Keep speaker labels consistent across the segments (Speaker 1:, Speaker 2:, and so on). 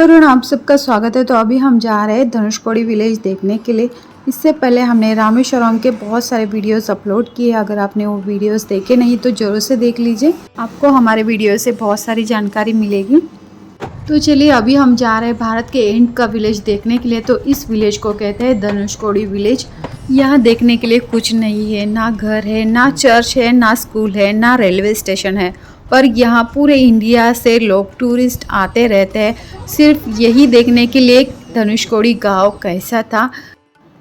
Speaker 1: Everyone, आप सबका स्वागत है। तो अभी हम जा रहे हैं धनुषकोडी विलेज देखने के लिए। इससे पहले हमने रामेश्वरम के बहुत सारे वीडियोस अपलोड किए। अगर आपने वो वीडियोस देखे नहीं तो ज़रूर से देख लीजिए, आपको हमारे वीडियो से बहुत सारी जानकारी मिलेगी। तो चलिए, अभी हम जा रहे हैं भारत के एंड का विलेज देखने के लिए। तो इस विलेज को कहते हैं धनुषकोडी विलेज। यहाँ देखने के लिए कुछ नहीं है, ना घर है, ना चर्च है, ना स्कूल है, ना रेलवे स्टेशन है। पर यहाँ पूरे इंडिया से लोग टूरिस्ट आते रहते हैं सिर्फ यही देखने के लिए धनुषकोडी गांव कैसा था।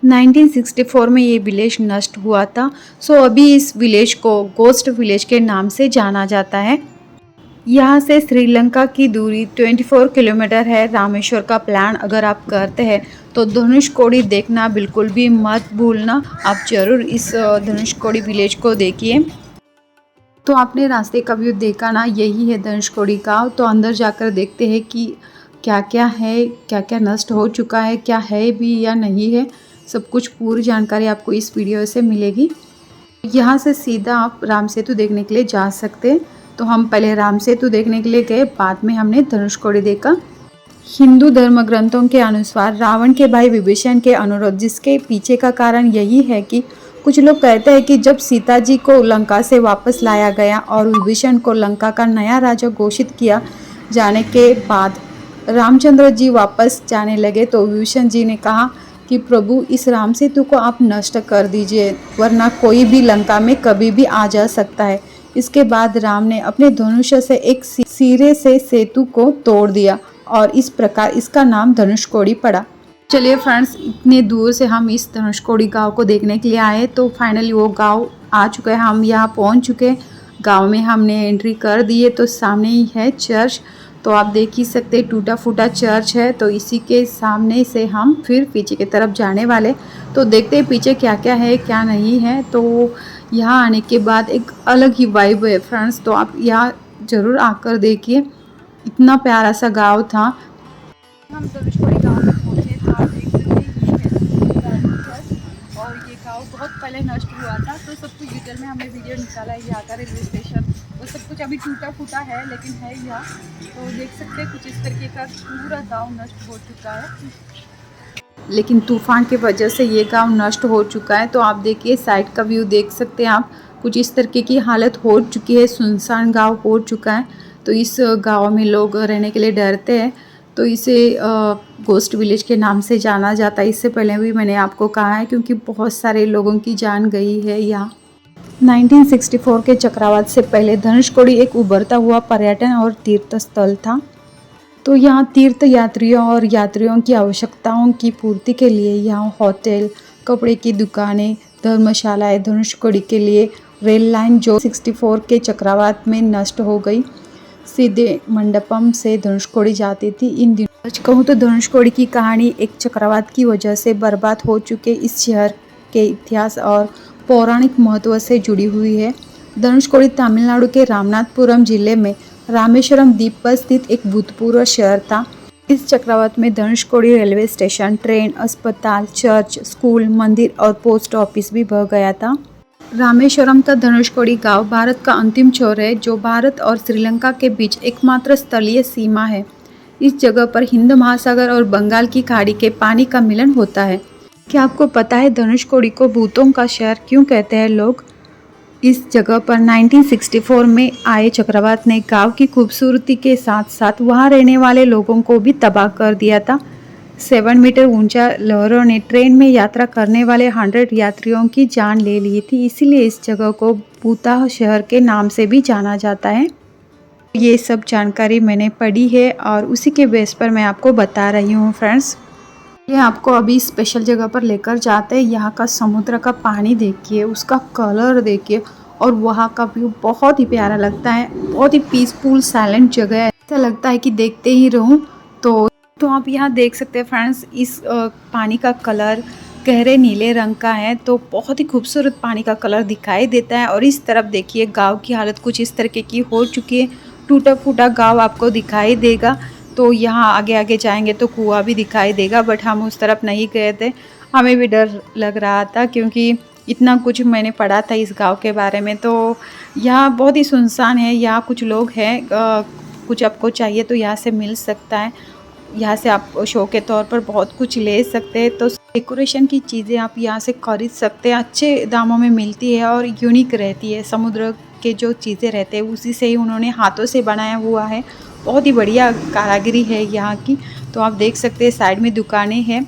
Speaker 1: 1964 में ये विलेज नष्ट हुआ था। सो अभी इस विलेज को गोस्ट विलेज के नाम से जाना जाता है। यहाँ से श्रीलंका की दूरी 24 किलोमीटर है। रामेश्वर का प्लान अगर आप करते हैं तो धनुषकोडी देखना बिल्कुल भी मत भूलना। आप ज़रूर इस धनुषकोडी विलेज को देखिए। तो आपने रास्ते का व्यू देखा ना, यही है धनुषकोडी गाँव। तो अंदर जाकर देखते हैं कि क्या क्या है, क्या क्या नष्ट हो चुका है, क्या है भी या नहीं है। सब कुछ पूरी जानकारी आपको इस वीडियो से मिलेगी। यहाँ से सीधा आप राम सेतु देखने के लिए जा सकते हैं। तो हम पहले राम सेतु देखने के लिए गए, बाद में हमने धनुषकोडी देखा। हिंदू धर्म ग्रंथों के अनुसार रावण के भाई विभीषण के अनुरोध, जिसके पीछे का कारण यही है कि कुछ लोग कहते हैं कि जब सीता जी को लंका से वापस लाया गया और विभीषण को लंका का नया राजा घोषित किया जाने के बाद रामचंद्र जी वापस जाने लगे, तो विभीषण जी ने कहा कि प्रभु, इस राम सेतु को आप नष्ट कर दीजिए, वरना कोई भी लंका में कभी भी आ जा सकता है। इसके बाद राम ने अपने धनुष से एक सिरे से सेतु को तोड़ दिया और इस प्रकार इसका नाम धनुषकोडी पड़ा। चलिए फ्रेंड्स, इतने दूर से हम इस धनुषकोडी गांव को देखने के लिए आए, तो फाइनली वो गांव आ चुका है। हम यहाँ पहुँच चुके हैं। गांव में हमने एंट्री कर दी है। तो सामने ही है चर्च। तो आप देख ही सकते हैं, टूटा फूटा चर्च है। तो इसी के सामने से हम फिर पीछे की तरफ जाने वाले। तो देखते हैं पीछे क्या क्या है, क्या नहीं है। तो यहाँ आने के बाद एक अलग ही वाइब है फ्रेंड्स। तो आप यहाँ ज़रूर आकर देखिए, इतना प्यारा सा गांव था। हम धनुषकोडी गांव में पहुँचे तो आप देख सकते हैं ये है और ये गांव बहुत पहले नष्ट हुआ था। तो सब कुछ डिटेल में हमने वीडियो निकाला है। यहाँ का रेलवे स्टेशन वो सब कुछ अभी टूटा फूटा है, लेकिन है यहाँ। तो देख सकते हैं कुछ इस तरीके का पूरा गाँव नष्ट हो चुका है, लेकिन तूफान की वजह से ये गांव नष्ट हो चुका है। तो आप देखिए, साइड का व्यू देख सकते हैं आप। कुछ इस तरीके की हालत हो चुकी है, सुनसान गांव हो चुका है। तो इस गांव में लोग रहने के लिए डरते हैं। तो इसे गोस्ट विलेज के नाम से जाना जाता है। इससे पहले भी मैंने आपको कहा है, क्योंकि बहुत सारे लोगों की जान गई है यहाँ। 1964 के चक्रवात से पहले धनुषकोडी एक उभरता हुआ पर्यटन और तीर्थ स्थल था। तो यहाँ तीर्थ यात्रियों और यात्रियों की आवश्यकताओं की पूर्ति के लिए यहाँ होटल, कपड़े की दुकानें, धर्मशालाएं, धनुषकोडी के लिए रेल लाइन जो 64 के चक्रवात में नष्ट हो गई, सीधे मंडपम से धनुषकोडी जाती थी। इन दिनों सच कहूँ तो धनुषकोडी की कहानी एक चक्रवात की वजह से बर्बाद हो चुके इस शहर के इतिहास और पौराणिक महत्व से जुड़ी हुई है। धनुषकोडी तमिलनाडु के रामनाथपुरम जिले में रामेश्वरम द्वीप पर स्थित एक भूतपूर्व शहर था। इस चक्रवात में धनुषकोडी रेलवे स्टेशन, ट्रेन, अस्पताल, चर्च, स्कूल, मंदिर और पोस्ट ऑफिस भी बह गया था। रामेश्वरम का धनुषकोडी गांव भारत का अंतिम छोर है, जो भारत और श्रीलंका के बीच एकमात्र स्थलीय सीमा है। इस जगह पर हिंद महासागर और बंगाल की खाड़ी के पानी का मिलन होता है। क्या आपको पता है धनुषकोडी को भूतों का शहर क्यों कहते हैं लोग? इस जगह पर 1964 में आए चक्रवात ने गांव की खूबसूरती के साथ साथ वहां रहने वाले लोगों को भी तबाह कर दिया था। 7 मीटर ऊंचा लहरों ने ट्रेन में यात्रा करने वाले 100 यात्रियों की जान ले ली थी। इसीलिए इस जगह को भूताह शहर के नाम से भी जाना जाता है। ये सब जानकारी मैंने पढ़ी है और उसी के बेस पर मैं आपको बता रही हूँ फ्रेंड्स। ये आपको अभी स्पेशल जगह पर लेकर जाते हैं। यहाँ का समुद्र का पानी देखिए, उसका कलर देखिए, और वहाँ का व्यू बहुत ही प्यारा लगता है। बहुत ही पीसफुल साइलेंट जगह है, ऐसा लगता है कि देखते ही रहूँ। तो आप यहाँ देख सकते हैं फ्रेंड्स, इस पानी का कलर गहरे नीले रंग का है। तो बहुत ही खूबसूरत पानी का कलर दिखाई देता है। और इस तरफ देखिए, गांव की हालत कुछ इस तरीके की हो चुकी है। टूटा फूटा गांव आपको दिखाई देगा। तो यहाँ आगे आगे जाएंगे तो कुआं भी दिखाई देगा, बट हम उस तरफ नहीं गए थे। हमें भी डर लग रहा था, क्योंकि इतना कुछ मैंने पढ़ा था इस गांव के बारे में। तो यहाँ बहुत ही सुनसान है। यहाँ कुछ लोग हैं, कुछ आपको चाहिए तो यहाँ से मिल सकता है। यहाँ से आप शो के तौर पर बहुत कुछ ले सकते हैं। तो डेकोरेशन की चीज़ें आप यहाँ से खरीद सकते हैं, अच्छे दामों में मिलती है और यूनिक रहती है। समुद्र के जो चीज़ें रहते हैं उसी से ही उन्होंने हाथों से बनाया हुआ है, बहुत ही बढ़िया कारीगरी है यहाँ की। तो आप देख सकते हैं साइड में दुकानें हैं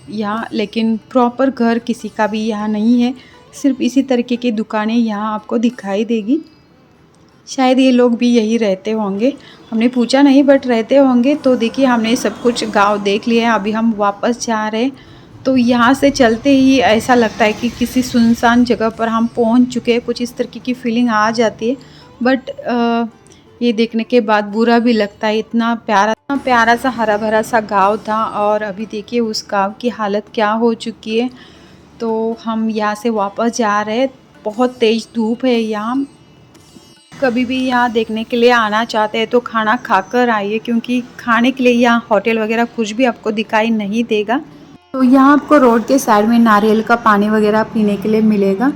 Speaker 1: यहाँ, लेकिन प्रॉपर घर किसी का भी यहाँ नहीं है, सिर्फ इसी तरीके की दुकानें यहाँ आपको दिखाई देगी। शायद ये लोग भी यही रहते होंगे, हमने पूछा नहीं बट रहते होंगे। तो देखिए हमने सब कुछ गांव देख लिया है, अभी हम वापस जा रहे हैं। तो यहाँ से चलते ही ऐसा लगता है कि किसी सुनसान जगह पर हम पहुँच चुके हैं, कुछ इस तरीके की फीलिंग आ जाती है। बट ये देखने के बाद बुरा भी लगता है, इतना प्यारा सा हरा भरा सा गांव था और अभी देखिए उस गांव की हालत क्या हो चुकी है। तो हम यहाँ से वापस जा रहे हैं, बहुत तेज़ धूप है यहाँ। कभी भी यहाँ देखने के लिए आना चाहते हैं तो खाना खाकर आइए, क्योंकि खाने के लिए यहाँ होटल वगैरह कुछ भी आपको दिखाई नहीं देगा। तो यहाँ आपको रोड के साइड में नारियल का पानी वगैरह पीने के लिए मिलेगा,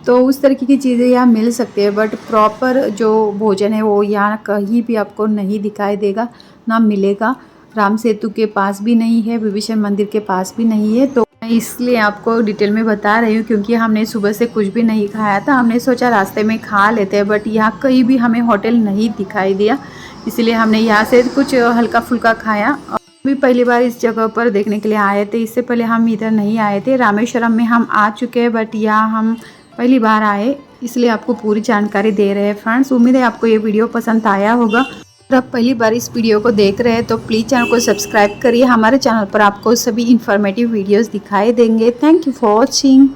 Speaker 1: तो उस तरीके की चीज़ें यहाँ मिल सकती है। बट प्रॉपर जो भोजन है वो यहाँ कहीं भी आपको नहीं दिखाई देगा, ना मिलेगा। राम सेतु के पास भी नहीं है, विभीषण मंदिर के पास भी नहीं है। तो मैं इसलिए आपको डिटेल में बता रही हूँ, क्योंकि हमने सुबह से कुछ भी नहीं खाया था। हमने सोचा रास्ते में खा लेते हैं, बट यहाँ कहीं भी हमें होटल नहीं दिखाई दिया, इसलिए हमने यहाँ से कुछ हल्का फुल्का खाया। और भी पहली बार इस जगह पर देखने के लिए आए थे, इससे पहले हम इधर नहीं आए थे। रामेश्वरम में हम आ चुके हैं, बट यहाँ हम पहली बार आए, इसलिए आपको पूरी जानकारी दे रहे हैं फ्रेंड्स। उम्मीद है आपको ये वीडियो पसंद आया होगा। अगर आप पहली बार इस वीडियो को देख रहे हैं तो प्लीज़ चैनल को सब्सक्राइब करिए। हमारे चैनल पर आपको सभी इन्फॉर्मेटिव वीडियोस दिखाई देंगे। Thank you for watching.